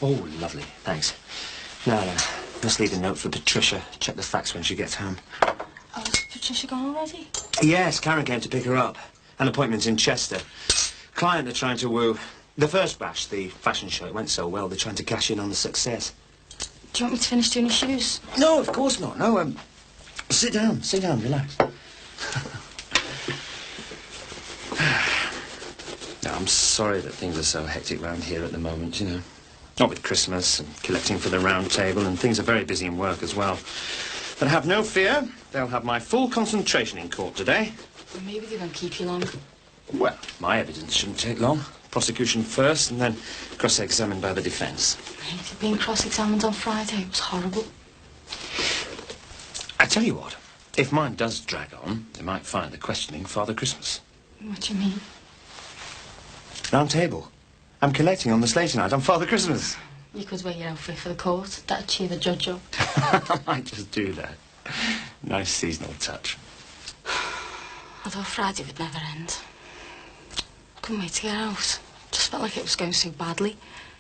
Oh, lovely. Thanks. No. Must leave a note for Patricia. Check the facts when she gets home. Oh, has Patricia gone already? Yes, Karen came to pick her up. An appointment in Chester. Client they're trying to woo. The first bash, the fashion show, it went so well, they're trying to cash in on the success. Do you want me to finish doing your shoes? No, of course not. No, sit down, relax. No, I'm sorry that things are so hectic round here at the moment, you know. Not with Christmas and collecting for the round table, and things are very busy in work as well. But have no fear, they'll have my full concentration in court today. Well, maybe they won't keep you long. Well, my evidence shouldn't take long. Prosecution first, and then cross-examined by the defence. Right, being cross-examined on Friday, it was horrible. I tell you what, if mine does drag on, they might find the questioning Father Christmas. What do you mean? Round table. I'm collecting on the slate tonight on Father Christmas. You could wear your outfit for the court. That'd cheer the judge up. I might just do that. Nice seasonal touch. I thought Friday would never end. Couldn't wait to get out. Just felt like it was going so badly.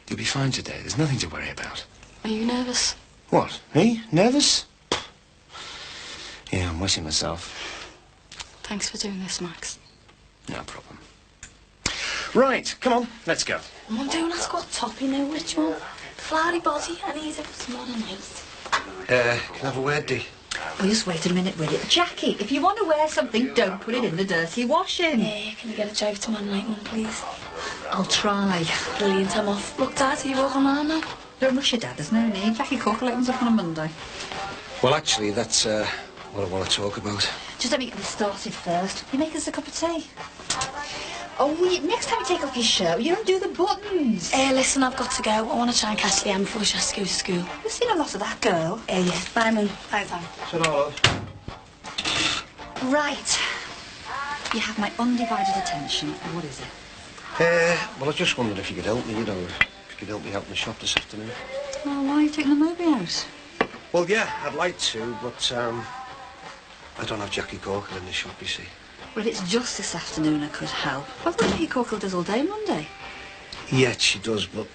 You'll be fine today. There's nothing to worry about. Are you nervous? What? Me? Nervous? Yeah, I'm wetting myself. Thanks for doing this, Max. No problem. Right, come on, let's go. Mum, don't ask what top you know which one. Flowery body, and he's a small and nice. Can I have a word, Dee? Well, just wait a minute with it. Jackie, if you want to wear something, don't put it in the dirty washing. Yeah, can you get a drive to Man United one, please? I'll try. Brilliant, I'm off. Look, Dad, are you walking around now? Don't rush your dad, there's no need. Jackie Cocker opens up on a Monday. Well, actually, that's what I want to talk about. Just let me get this started first. You make us a cup of tea. Oh, next time you take off your shirt, you don't do the buttons. Listen, I've got to go. I want to try and catch Liam before she has to go to school. You've seen a lot of that girl. Yeah. Bye, Mum. Bye, Sam. Right. You have my undivided attention. What is it? Well, I just wondered if you could help me, you know, if you could help me out in the shop this afternoon. Oh, why are you taking the movie out? Well, yeah, I'd like to, but I don't have Jackie Corker in the shop, you see. Well, if it's just this afternoon, I could help. I've got Jackie Corker does all day Monday. Yeah, she does, but...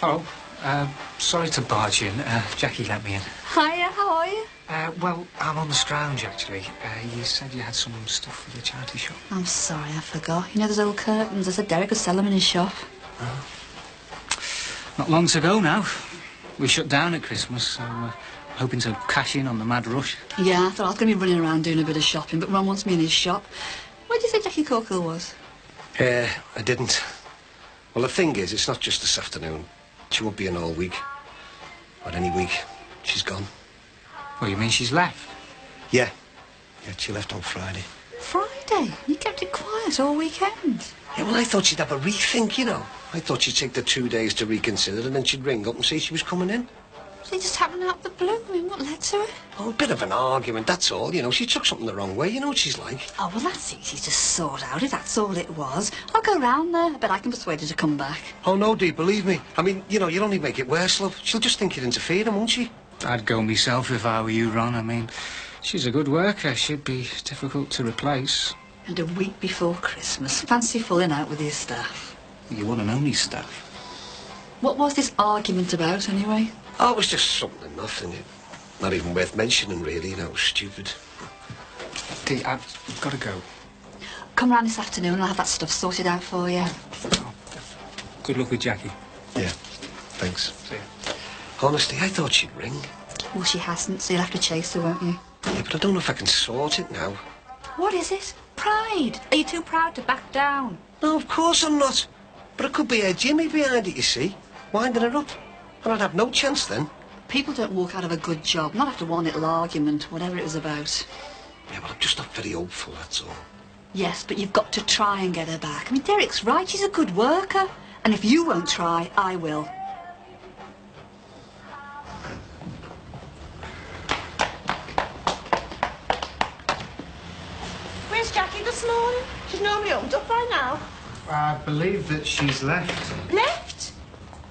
Oh, sorry to barge in. Jackie let me in. Hiya, how are you? Well, I'm on the scrounge, actually. You said you had some stuff for the charity shop. I'm sorry, I forgot. You know those old curtains? I said Derek would sell them in his shop. Oh. Not long to go now. We shut down at Christmas, so hoping to cash in on the mad rush. Yeah, I thought I was going to be running around doing a bit of shopping, but Ron wants me in his shop. Where did you say Jackie Corker was? I didn't. Well, the thing is, it's not just this afternoon. She won't be in all week. Or any week. She's gone. Oh, you mean she's left? Yeah. Yeah, she left on Friday. Friday? You kept it quiet all weekend. Yeah, well, I thought she'd have a rethink, you know. I thought she'd take the 2 days to reconsider, and then she'd ring up and say she was coming in. They just happened out of the blue. I mean, what led to it? Oh, a bit of an argument, that's all. You know, she took something the wrong way. You know what she's like. Oh, well, that's easy to sort out, if that's all it was. I'll go round there. I bet I can persuade her to come back. Oh, no, Dee, believe me. I mean, you know, you'll only make it worse, love. She'll just think you're interfering, won't she? I'd go myself if I were you, Ron. I mean, she's a good worker. She'd be difficult to replace. And a week before Christmas. Fancy falling out with your staff. You wouldn't know me, staff. What was this argument about, anyway? Oh, it was just something nothing. Not even worth mentioning, really, you know, stupid. Dee, I've got to go. Come round this afternoon and I'll have that stuff sorted out for you. Oh, good luck with Jackie. Yeah, thanks. See ya. Honestly, I thought she'd ring. Well, she hasn't, so you'll have to chase her, won't you? Yeah, but I don't know if I can sort it now. What is it? Pride. Are you too proud to back down? No, of course I'm not. But it could be Jimmy behind it, you see, winding her up. And I'd have no chance then. People don't walk out of a good job, not after one little argument, whatever it was about. Yeah, well, I'm just not very hopeful, that's all. Yes, but you've got to try and get her back. I mean, Derek's right, she's a good worker. And if you won't try, I will. Where's Jackie this morning? She's normally home up by now. I believe that she's left. Left?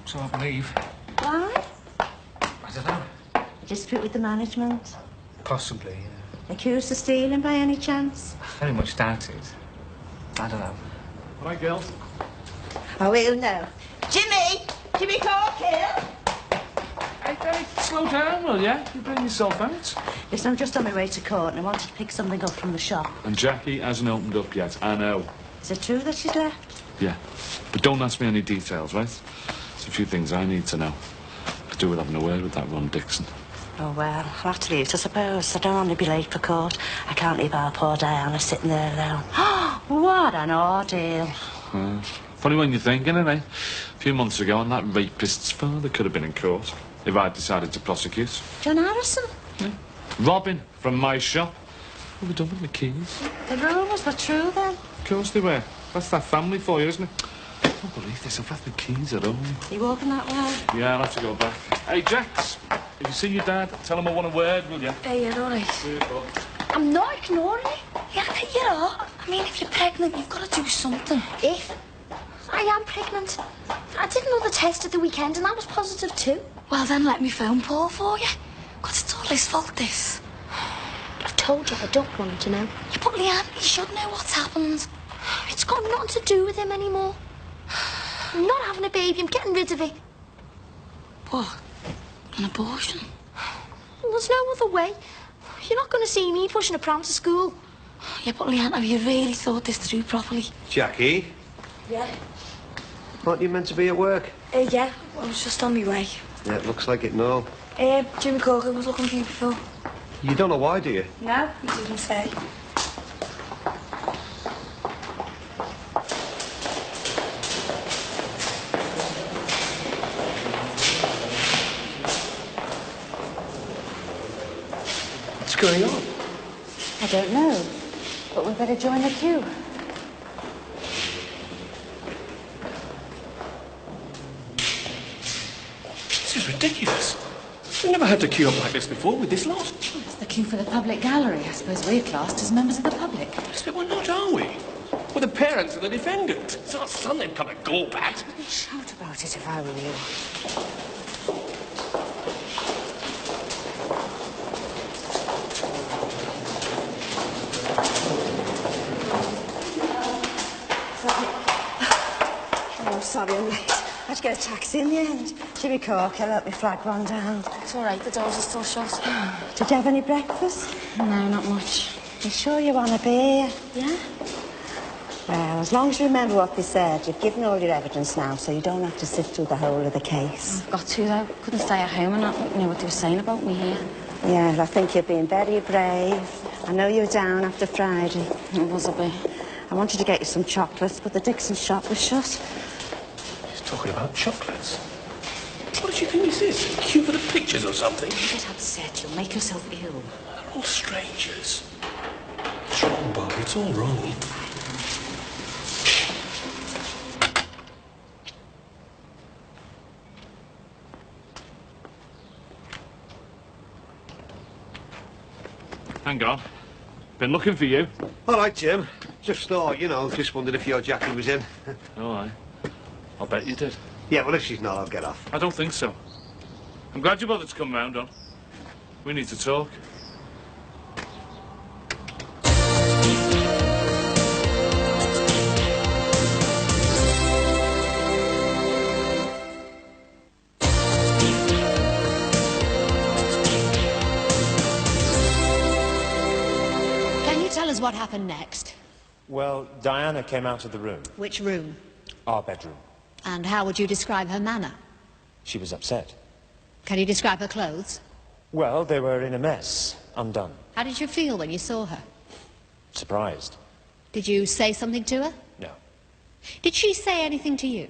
So I believe. Why? I don't know. Dispute with the management. Possibly, yeah. Accused of stealing by any chance? Very much doubt it. I don't know. All right, girls. Oh, we'll know. Jimmy! Jimmy Corkill! Hey, slow down, will you? You bring yourself out. Listen, I'm just on my way to court and I wanted to pick something up from the shop. And Jackie hasn't opened up yet, I know. Is it true that she's left? Yeah. But don't ask me any details, right? There's a few things I need to know. Could do with having a word with that Ron Dixon. Oh, well, I'll have to leave, I suppose. I don't want to be late for court. I can't leave our poor Diana sitting there alone. What an ordeal. Funny when you're thinking, isn't it? A few months ago, and that rapist's father could have been in court if I'd decided to prosecute. John Harrison? Yeah. Robbing from my shop. What have we done with the keys? The rumours were true, then? Of course they were. That's that family for you, isn't it? I can't believe this. I've left the keys at home. You walking that way? Yeah, I'll have to go back. Hey, Jax, if you see your dad, tell him I want a word, will you? Hey, you're all right. Beautiful. I'm not ignoring you. Yeah, I bet you are. I mean, if you're pregnant, you've got to do something. If? I am pregnant. I did another test at the weekend and that was positive too. Well, then let me phone Paul for you. Because it's all his fault, this. I've told you I don't want to know. Yeah, but Leanne, you should know what's happened. It's got nothing to do with him anymore. I'm not having a baby, I'm getting rid of it. What? An abortion? Well, there's no other way. You're not going to see me pushing a pram to school. Yeah, but Leanne, have you really thought this through properly? Jackie, Yeah? aren't you meant to be at work? Yeah. I was just on my way. Yeah, it looks like it, no. Jimmy Corker was looking for you before. You don't know why, do you? No, he didn't say. What's going on? I don't know, but we better join the queue. This is ridiculous. We've never had to queue up like this before with this lot. It's the queue for the public gallery. I suppose we're classed as members of the public. So we're not, are we? We're the parents of the defendant. It's our son they've come to gawp at. I'd shout about it if I were you. Oh, sorry I'm late. I had to get a taxi in the end. Jimmy Corkill let me flag one down. It's all right, the doors are still shut. Did you have any breakfast? No, not much. You sure you want a beer? Yeah? Well, as long as you remember what they said, you've given all your evidence now, so you don't have to sift through the whole of the case. I've got to, though. Couldn't stay at home and not know what they were saying about me here. Yeah, I think you've been very brave. I know you were down after Friday. It was a bit. I wanted to get you some chocolates, but the Dixon shop was shut. He's talking about chocolates. What did you think this is? A queue for the pictures or something? Get upset, you'll make yourself ill. They're all strangers. It's wrong, Bob. It's all wrong. Hang on. Been looking for you. All right, Jim. Just thought, just wondered if your Jackie was in. Oh, aye. I'll bet you did. Yeah, well, if she's not, I'll get off. I don't think so. I'm glad you bothered to come round, Don. We need to talk. Can you tell us what happened next? Well, Diana came out of the room, Which room? our bedroom. And how would you describe her manner? She was upset. Can you describe her clothes? Well, they were in a mess, undone. How did you feel when you saw her? Surprised. Did you say something to her? No. Did she say anything to you?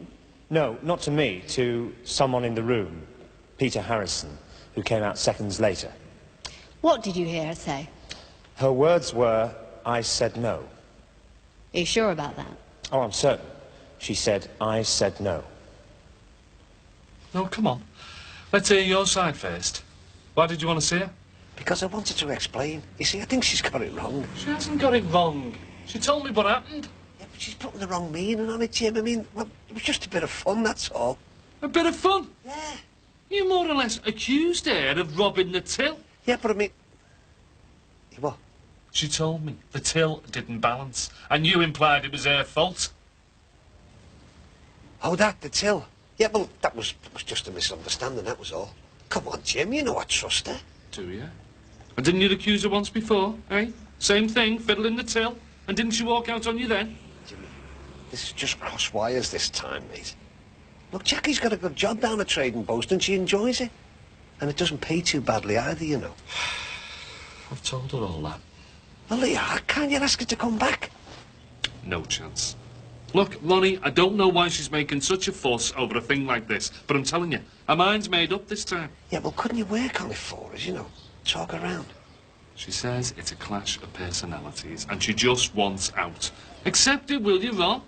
No, not to me, to someone in the room, Peter Harrison, who came out seconds later. What did you hear her say? Her words were, I said no. Are you sure about that? Oh, I'm certain. She said, I said no. No, come on. Let's hear your side first. Why did you want to see her? Because I wanted to explain. You see, I think she's got it wrong. She hasn't got it wrong. She told me what happened. Yeah, but she's putting the wrong meaning on it, Jim. I mean, well, it was just a bit of fun, that's all. A bit of fun. Yeah. You more or less accused her of robbing the till. Yeah, but I mean... What? She told me the till didn't balance, and you implied it was her fault. Oh, the till. Yeah, well, that was just a misunderstanding, that was all. Come on, Jim, you know I trust her. Do you? And didn't you accuse her once before, eh? Same thing, fiddling the till. And didn't she walk out on you then? Jimmy, this is just cross wires this time, mate. Look, Jackie's got a good job down at Trading Post and she enjoys it. And it doesn't pay too badly either, you know. I've told her all that. Well, yeah, can't you ask her to come back? No chance. Look, Lonnie, I don't know why she's making such a fuss over a thing like this, but I'm telling you, her mind's made up this time. Yeah, well, couldn't you work on it for us, you know? Talk around. She says it's a clash of personalities, and she just wants out. Accept it, will you, Ron?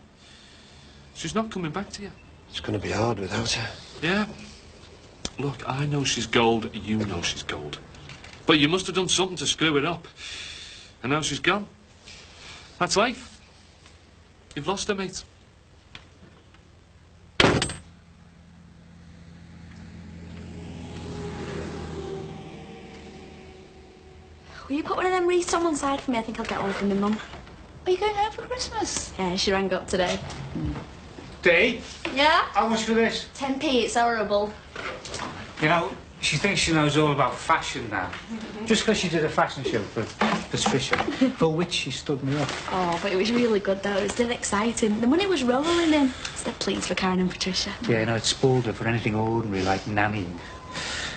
She's not coming back to you. It's going to be hard without her. Yeah. Look, I know she's gold, you know she's gold. But you must have done something to screw it up. And now she's gone. That's life. You've lost her, mate. Will you put one of them wreaths on one side for me? I think I'll get one from my mum. Are you going home for Christmas? Yeah, she rang up today. Dee, Yeah? how much for this? 10p, it's horrible. You know, she thinks she knows all about fashion now. Just because she did a fashion show for Patricia, for which she stood me up. Oh, but it was really good though. It was still exciting. The money was rolling in. Still pleased for Karen and Patricia. Yeah, no, it spoiled her for anything ordinary like nannying.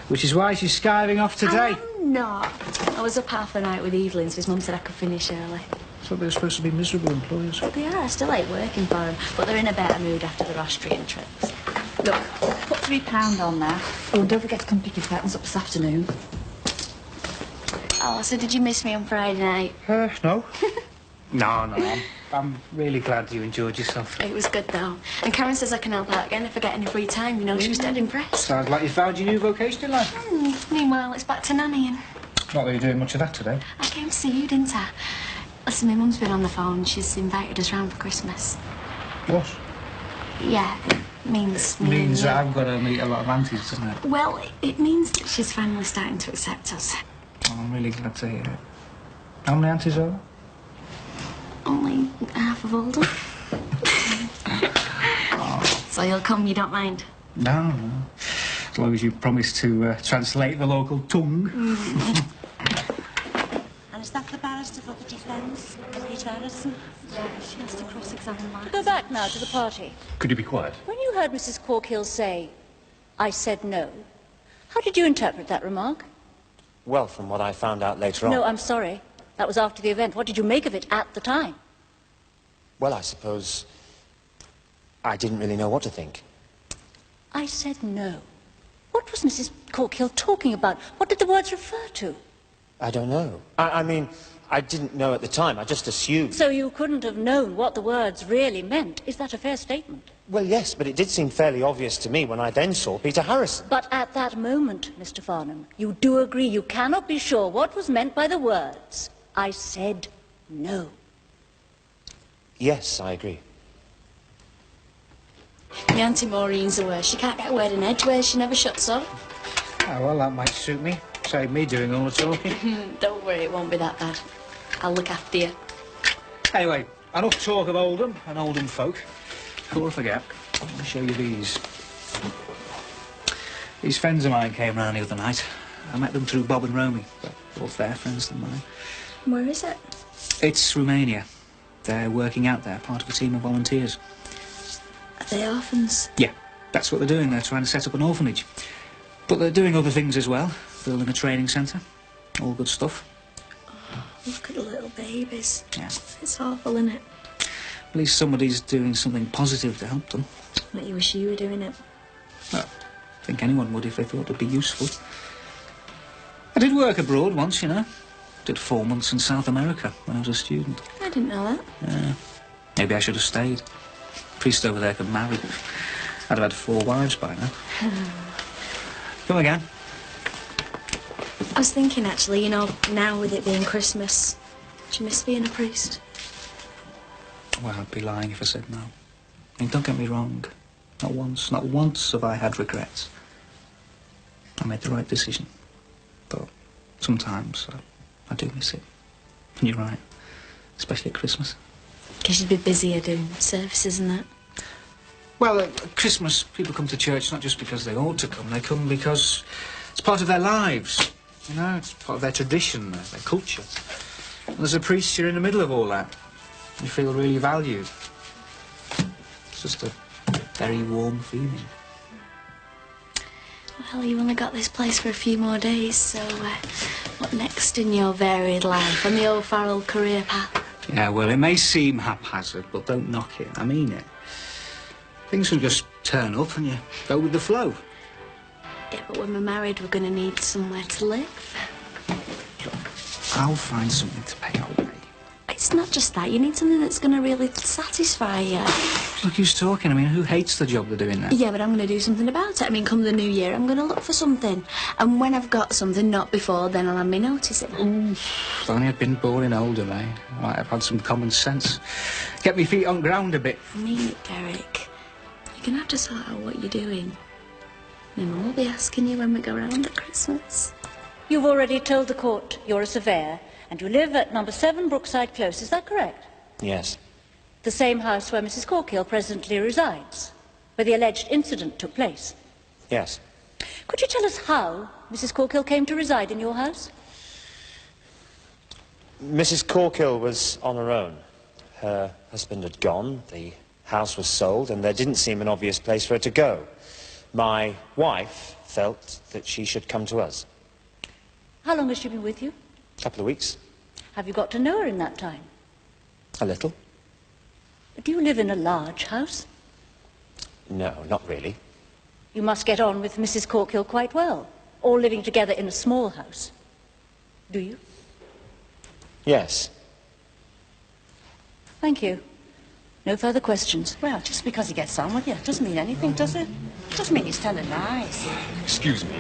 Which is why she's skiving off today. I'm not. I was up half the night with Evelyn, so his mum said I could finish early. So they're supposed to be miserable employers. But they are. I still hate working for them. But they're in a better mood after their Austrian trips. Look, put £3 on there. Oh, and don't forget to come pick your curtains up this afternoon. Oh, so did you miss me on Friday night? No. No. I'm really glad you enjoyed yourself. It was good though. And Karen says I can help out again if I get any free time. You know, she was dead impressed. Sounds like you found your new vocation in life. Meanwhile, it's back to nannying. Not that you're doing much of that today. I came to see you, didn't I? Listen, my mum's been on the phone. She's invited us round for Christmas. What? Yeah, it means... Means that I've got to meet a lot of aunties, doesn't it? Well, it means that she's finally starting to accept us. Oh, I'm really glad to hear it. How many aunties are there? Only half of Oldham. So you'll come, you don't mind? No. As long as you promise to translate the local tongue. And is that the barrister for the defence, Peter Harrison? Yeah, she has to cross-examine Max. Go back now to the party. Could you be quiet? When you heard Mrs. Corkhill say, "I said no," how did you interpret that remark? Well, from what I found out later on... No, I'm sorry. That was after the event. What did you make of it at the time? Well, I suppose I didn't really know what to think. I said no. What was Mrs. Corkhill talking about? What did the words refer to? I don't know. I mean, I didn't know at the time. I just assumed. So you couldn't have known what the words really meant. Is that a fair statement? Well, yes, but it did seem fairly obvious to me when I then saw Peter Harrison. But at that moment, Mr. Farnham, you do agree you cannot be sure what was meant by the words. I said no. Yes, I agree. My Auntie Maureen's the worst. She can't get a word in edgeways. She never shuts up. Oh, well, that might suit me. Save me doing all the talking. Don't worry, it won't be that bad. I'll look after you. Anyway, enough talk of Oldham and Oldham folk. Before I forget, let me show you these. These friends of mine came round the other night. I met them through Bob and Romy. Well, both their friends than mine. Where is it? It's Romania. They're working out there, part of a team of volunteers. Are they orphans? Yeah, that's what they're doing. They're trying to set up an orphanage. But they're doing other things as well. Building a training centre. All good stuff. Oh, look at the little babies. Yeah. It's awful, isn't it? At least somebody's doing something positive to help them. But you wish you were doing it. Well, I think anyone would if they thought it'd be useful. I did work abroad once, you know. Did 4 months in South America when I was a student. I didn't know that. Yeah. Maybe I should have stayed. The priest over there could marry. I'd have had 4 wives by now. Come again. I was thinking, actually, you know, now with it being Christmas, do you miss being a priest? Well, I'd be lying if I said no. I mean, don't get me wrong. Not once have I had regrets. I made the right decision. But sometimes I do miss it. And you're right. Especially at Christmas. Because you'd be busier doing services and that. Well, at Christmas, people come to church not just because they ought to come. They come because it's part of their lives. You know, it's part of their tradition, their culture. And there's a priest here in the middle of all that. You feel really valued. It's just a very warm feeling. Well, you only got this place for a few more days, so what next in your varied life and the old Farrell career path? Yeah, well, it may seem haphazard, but don't knock it. I mean it. Things can just turn up and you go with the flow. Yeah, but when we're married, we're going to need somewhere to live. I'll find something to pay our way. It's not just that. You need something that's going to really satisfy you. Look who's talking. I mean, who hates the job they're doing now? Yeah, but I'm going to do something about it. I mean, come the new year, I'm going to look for something. And when I've got something, not before, then I'll have me notice it. Ooh, if only I'd been born in older, eh? I might have had some common sense. Get me feet on ground a bit. I mean it, Derek. You're going to have to sort out what you're doing. My mum will be asking you when we go round at Christmas. You've already told the court you're a surveyor, and you live at number 7 Brookside Close, is that correct? Yes. The same house where Mrs. Corkill presently resides, where the alleged incident took place. Yes. Could you tell us how Mrs. Corkill came to reside in your house? Mrs. Corkill was on her own. Her husband had gone, the house was sold, and there didn't seem an obvious place for her to go. My wife felt that she should come to us. How long has she been with you? A couple of weeks. Have you got to know her in that time? A little. Do you live in a large house? No, not really. You must get on with Mrs. Corkill quite well, all living together in a small house. Do you? Yes. Thank you. No further questions. Well, just because he gets on with you doesn't mean anything, does it? Doesn't mean he's telling lies. Excuse me.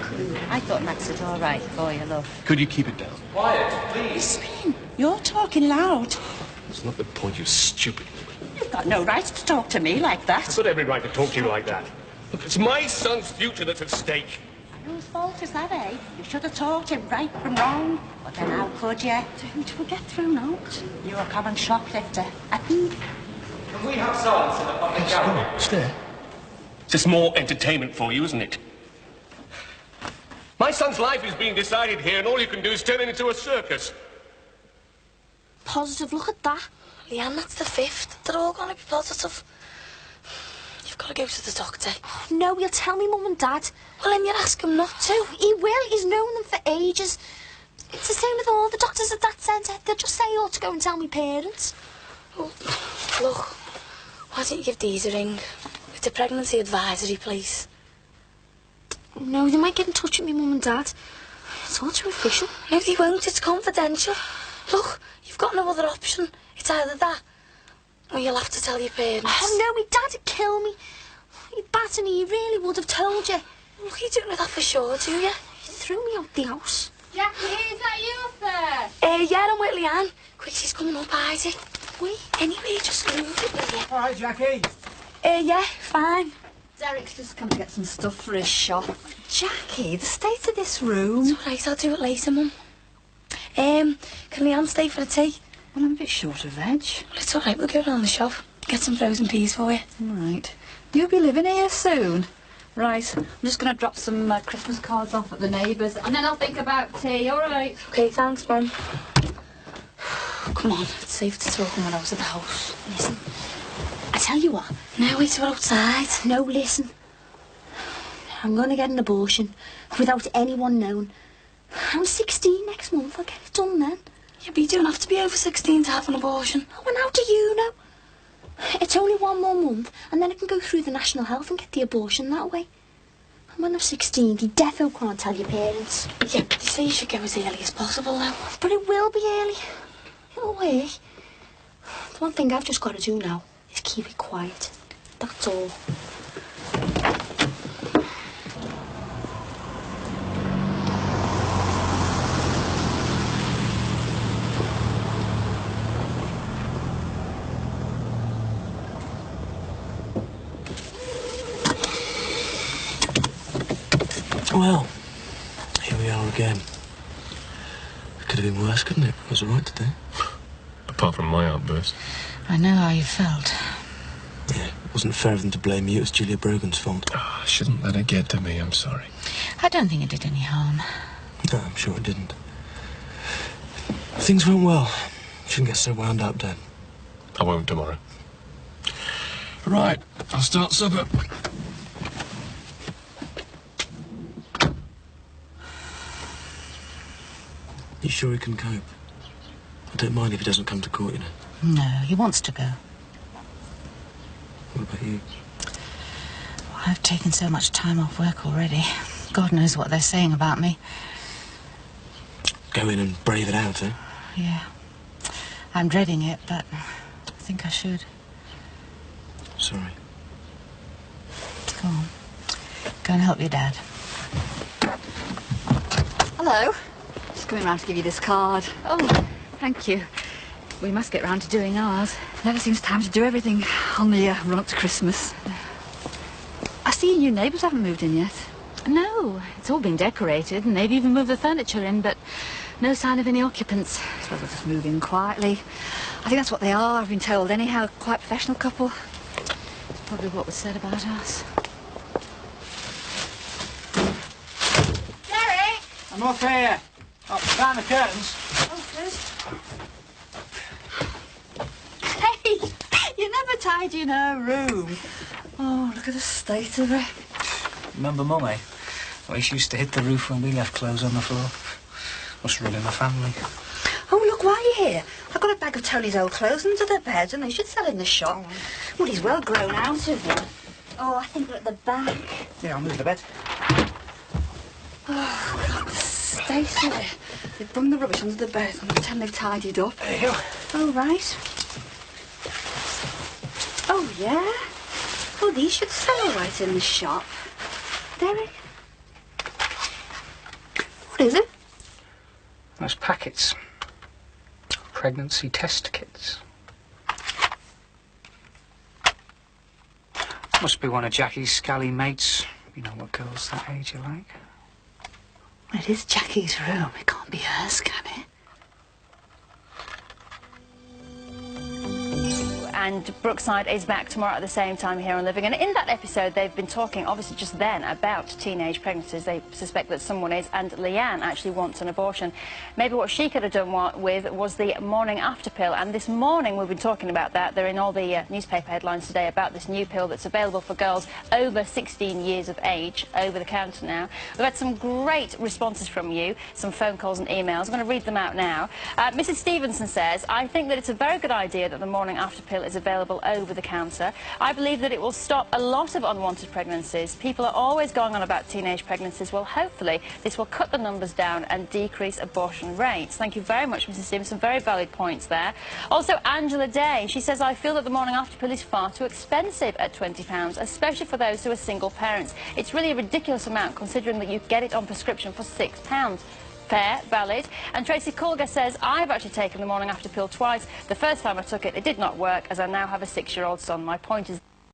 I thought Max was all right for you, love. Could you keep it down? Quiet, please. Spin, you're talking loud. It's not the point, you stupid woman. You've got no right to talk to me like that. I've got every right to talk to you like that. Look, it's my son's future that's at stake. Whose fault is that, eh? You should have taught him right from wrong. But then how could you? Don't you get thrown out? You're a common shoplifter. A thief. Can we have silence in the public gallery? Stay. It's just more entertainment for you, isn't it? My son's life is being decided here, and all you can do is turn it into a circus. Positive, look at that. Leanne, that's the 5th. They're all going to be positive. You've got to go to the doctor. No, he'll tell me Mum and Dad. Well, then you ask him not to. He will. He's known them for ages. It's the same with all the doctors at that centre. They'll just say you ought to go and tell me parents. Oh, look, why don't you give Dee's a ring? It's a pregnancy advisory place. No, they might get in touch with me Mum and Dad. It's all too official. No, they won't. It's confidential. Look, you've got no other option. It's either that or you'll have to tell your parents. Oh, no, my Dad would kill me. He'd batter me. He really would have told you. Look, you don't know that for sure, do you? He threw me out the house. Jackie, is that you, sir? Yeah, I'm with Leanne. Quick, she's coming up, Isaac. Wait, anyway, just move it, will you? All right, Jackie. Yeah, fine. Derek's just come to get some stuff for his shop. Jackie, the state of this room. It's all right, I'll do it later, Mum. Can Leanne stay for the tea? Well, I'm a bit short of veg. Well, it's all right, we'll go round the shop. Get some frozen peas for you. Right. You'll be living here soon. Right, I'm just going to drop some Christmas cards off at the neighbours, and then I'll think about tea, all right? OK, thanks, Mum. Come on, it's safe to talk when we're out of the house. Listen, I tell you what. No, wait till we're outside. No, listen. I'm going to get an abortion without anyone knowing. I'm 16 next month. I'll get it done then. Yeah, but you don't have to be over 16 to have an abortion. Oh, and how do you know? It's only 1 more month, and then I can go through the National Health and get the abortion that way. And when I'm 16, you defo can't tell your parents. Yeah, but you say you should go as early as possible now. But it will be early. It'll work. The one thing I've just got to do now is keep it quiet. That's all. Well, here we are again. It could have been worse, couldn't it? I was all right today. Apart from my outburst. I know how you felt. Yeah. wasn't fair of them to blame you. It was Julia Brogan's fault. Oh, I shouldn't let it get to me. I'm sorry. I don't think it did any harm. No, I'm sure it didn't. Things went well. Shouldn't get so wound up, Dad. I won't tomorrow. Right, I'll start supper. You sure he can cope? I don't mind if he doesn't come to court, you know. No, he wants to go. What about you? Well, I've taken so much time off work already. God knows what they're saying about me. Go in and brave it out, eh? Yeah. I'm dreading it, but I think I should. Sorry. Go on. Go and help your dad. Hello. Just coming round to give you this card. Oh, thank you. We must get round to doing ours. Never seems time to do everything on the run up to Christmas. I see your new neighbours haven't moved in yet. No, it's all been decorated, and they've even moved the furniture in, but no sign of any occupants. I suppose they'll just move in quietly. I think that's what they are, I've been told. Anyhow, quite professional couple. It's probably what was said about us. Gary! I'm okay. Oh, down the curtains. Oh, good. Hey, you never tidy in her room. Oh, look at the state of it. Remember Mummy? Well, she used to hit the roof when we left clothes on the floor. Must run in the family. Oh, look, while you're here, I've got a bag of Tony's old clothes under the bed, and they should sell in the shop. Well, he's well grown out of them. Oh, I think they're at the back. Yeah, I'll move the bed. Oh, God, the state of it. They've bung the rubbish under the bed and pretend they've tidied up. There you go. Oh, right. Oh, yeah? Oh, these should sell all right in the shop. Derek? What is it? Those packets. Pregnancy test kits. Must be one of Jackie's scally mates. You know what girls that age are like. Well, it is Jackie's room. It can't be hers, can it? And Brookside is back tomorrow at the same time here on Living. And in that episode, they've been talking, obviously just then, about teenage pregnancies. They suspect that someone is, and Leanne actually wants an abortion. Maybe what she could have done with was the morning after pill. And this morning, we've been talking about that. They're in all the newspaper headlines today about this new pill that's available for girls over 16 years of age, over the counter now. We've had some great responses from you, some phone calls and emails. I'm going to read them out now. Mrs. Stevenson says, I think that it's a very good idea that the morning after pill is available over the counter. I believe that it will stop a lot of unwanted pregnancies. People are always going on about teenage pregnancies. Well, hopefully this will cut the numbers down and decrease abortion rates. Thank you very much, Mrs. Stevenson. Very valid points there. Also, Angela Day, she says, I feel that the morning after pill is far too expensive at £20, especially for those who are single parents. It's really a ridiculous amount considering that you get it on prescription for £6. Fair, valid. And Tracy Colger says, I've actually taken the morning after pill twice. The first time I took it, it did not work, as I now have a 6-year-old son. My point is